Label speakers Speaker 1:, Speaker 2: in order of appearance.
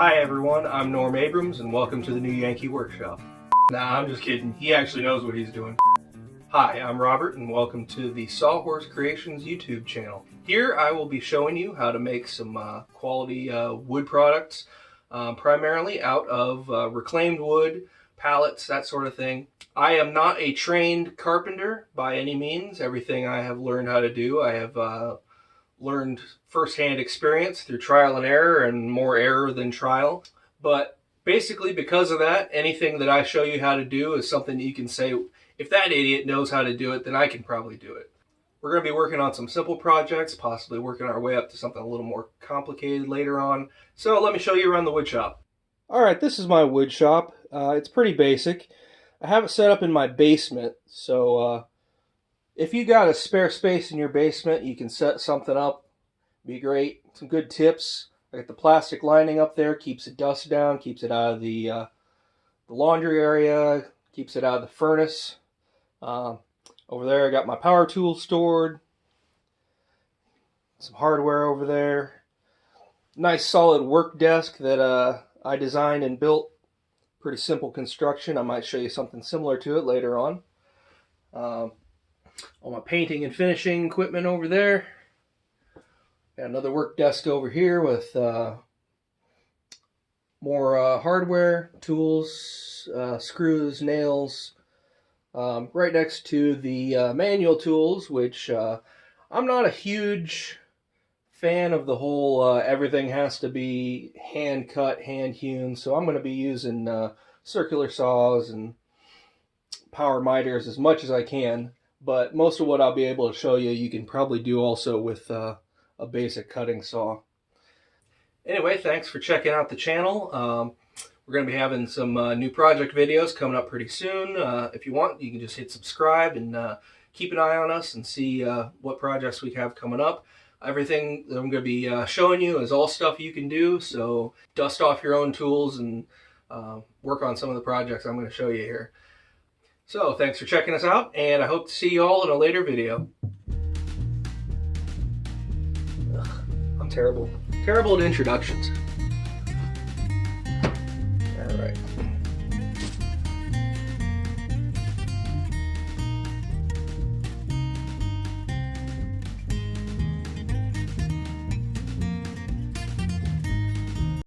Speaker 1: Hi everyone, I'm Norm Abrams and welcome to the New Yankee Workshop. Nah, I'm just kidding. He actually knows what he's doing. Hi, I'm Robert and welcome to the Sawhorse Creations YouTube channel. Here I will be showing you how to make some quality wood products, primarily out of reclaimed wood, pallets, that sort of thing. I am not a trained carpenter by any means. Everything I have learned how to do, I have learned firsthand experience through trial and error, and more error than trial. But basically, because of that, anything that I show you how to do is something that you can say, if that idiot knows how to do it, then I can probably do it. We're going to be working on some simple projects, possibly working our way up to something a little more complicated later on. So let me show you around the wood shop. Alright, this is my wood shop. It's pretty basic. I have it set up in my basement, so if you got a spare space in your basement, you can set something up. Be great. Some good tips. I got the plastic lining up there, keeps the dust down, keeps it out of the laundry area, keeps it out of the furnace. Over there I got my power tools stored. Some hardware over there. Nice solid work desk that I designed and built. Pretty simple construction. I might show you something similar to it later on. All my painting and finishing equipment over there. Got another work desk over here with more hardware, tools, screws, nails. Right next to the manual tools, which I'm not a huge fan of the whole everything has to be hand cut, hand hewn. So I'm going to be using circular saws and power miters as much as I can. But most of what I'll be able to show you, you can probably do also with a basic cutting saw. Anyway, thanks for checking out the channel. We're going to be having some new project videos coming up pretty soon. If you want, you can just hit subscribe and keep an eye on us and see what projects we have coming up. Everything that I'm going to be showing you is all stuff you can do, so dust off your own tools and work on some of the projects I'm going to show you here. So, thanks for checking us out, and I hope to see you all in a later video. Ugh, I'm terrible. Terrible at introductions.